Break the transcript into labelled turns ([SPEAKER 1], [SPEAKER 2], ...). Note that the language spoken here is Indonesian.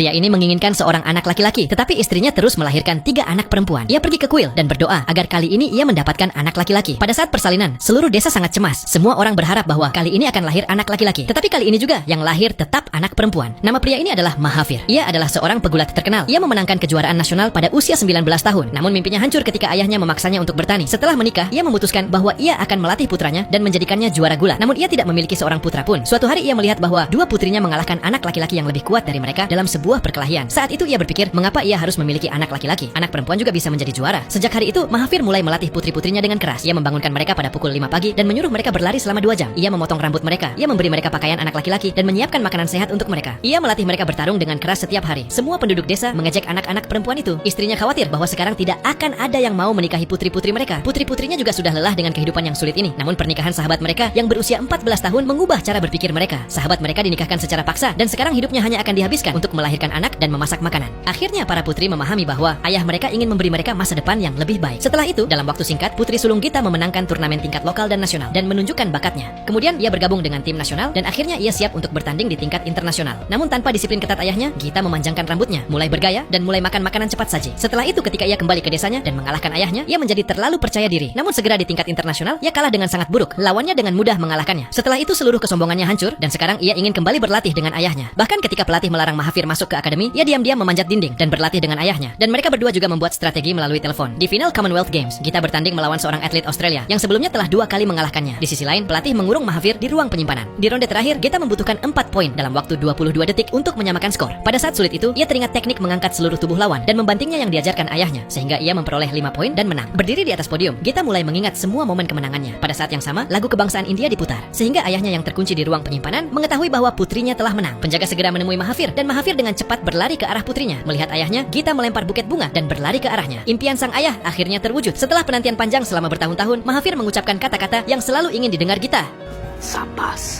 [SPEAKER 1] Pria ini menginginkan seorang anak laki-laki, tetapi istrinya terus melahirkan 3 anak perempuan. Ia pergi ke kuil dan berdoa agar kali ini ia mendapatkan anak laki-laki. Pada saat persalinan, seluruh desa sangat cemas. Semua orang berharap bahwa kali ini akan lahir anak laki-laki. Tetapi kali ini juga yang lahir tetap anak perempuan. Nama pria ini adalah Mahavir. Ia adalah seorang pegulat terkenal. Ia memenangkan kejuaraan nasional pada usia 19 tahun. Namun mimpinya hancur ketika ayahnya memaksanya untuk bertani. Setelah menikah, ia memutuskan bahwa ia akan melatih putranya dan menjadikannya juara gula. Namun ia tidak memiliki seorang putra pun. Suatu hari ia melihat bahwa 2 putrinya mengalahkan anak laki-laki yang lebih kuat dari mereka dalam sebuah perkelahian. Saat itu ia berpikir, mengapa ia harus memiliki anak laki-laki? Anak perempuan juga bisa menjadi juara. Sejak hari itu, Mahavir mulai melatih putri-putrinya dengan keras. Ia membangunkan mereka pada pukul 5 pagi dan menyuruh mereka berlari selama 2 jam. Ia memotong rambut mereka. Ia memberi mereka pakaian anak laki-laki dan menyiapkan makanan sehat untuk mereka. Ia melatih mereka bertarung dengan keras setiap hari. Semua penduduk desa mengejek anak-anak perempuan itu. Istrinya khawatir bahwa sekarang tidak akan ada yang mau menikahi putri-putri mereka. Putri-putrinya juga sudah lelah dengan kehidupan yang sulit ini. Namun pernikahan sahabat mereka yang berusia 14 tahun mengubah cara berpikir mereka. Sahabat mereka dinikahkan secara paksa dan sekarang hidupnya hanya akan dihabiskan untuk melahirkan anak dan memasak makanan. Akhirnya para putri memahami bahwa ayah mereka ingin memberi mereka masa depan yang lebih baik. Setelah itu, dalam waktu singkat, Putri Sulung Gita memenangkan turnamen tingkat lokal dan nasional dan menunjukkan bakatnya. Kemudian ia bergabung dengan tim nasional dan akhirnya ia siap untuk bertanding di tingkat internasional. Namun tanpa disiplin ketat ayahnya, Gita memanjangkan rambutnya, mulai bergaya dan mulai makan makanan cepat saji. Setelah itu ketika ia kembali ke desanya dan mengalahkan ayahnya, ia menjadi terlalu percaya diri. Namun segera di tingkat internasional, ia kalah dengan sangat buruk. Lawannya dengan mudah mengalahkannya. Setelah itu seluruh kesombongannya hancur dan sekarang ia ingin kembali berlatih dengan ayahnya. Bahkan ketika pelatih melarang Mahavir masuk ke akademi, ia diam-diam memanjat dinding dan berlatih dengan ayahnya. Dan mereka berdua juga membuat strategi melalui telepon. Di final Commonwealth Games, Gita bertanding melawan seorang atlet Australia yang sebelumnya telah 2 kali mengalahkannya. Di sisi lain, pelatih mengurung Mahavir di ruang penyimpanan. Di ronde terakhir, Gita membutuhkan 4 poin dalam waktu 22 detik untuk menyamakan skor. Pada saat sulit itu, ia teringat teknik mengangkat seluruh tubuh lawan dan membantingnya yang diajarkan ayahnya, sehingga ia memperoleh 5 poin dan menang. Berdiri di atas podium, Gita mulai mengingat semua momen kemenangannya. Pada saat yang sama, lagu kebangsaan India diputar, sehingga ayahnya yang terkunci di ruang penyimpanan mengetahui bahwa putrinya telah menang. Penjaga segera menemui Mahavir dan Mahavir dengan cepat berlari ke arah putrinya. Melihat ayahnya, Gita melempar buket bunga dan berlari ke arahnya. Impian sang ayah akhirnya terwujud. Setelah penantian panjang selama bertahun-tahun, Mahavir mengucapkan kata-kata yang selalu ingin didengar Gita.
[SPEAKER 2] Sapas.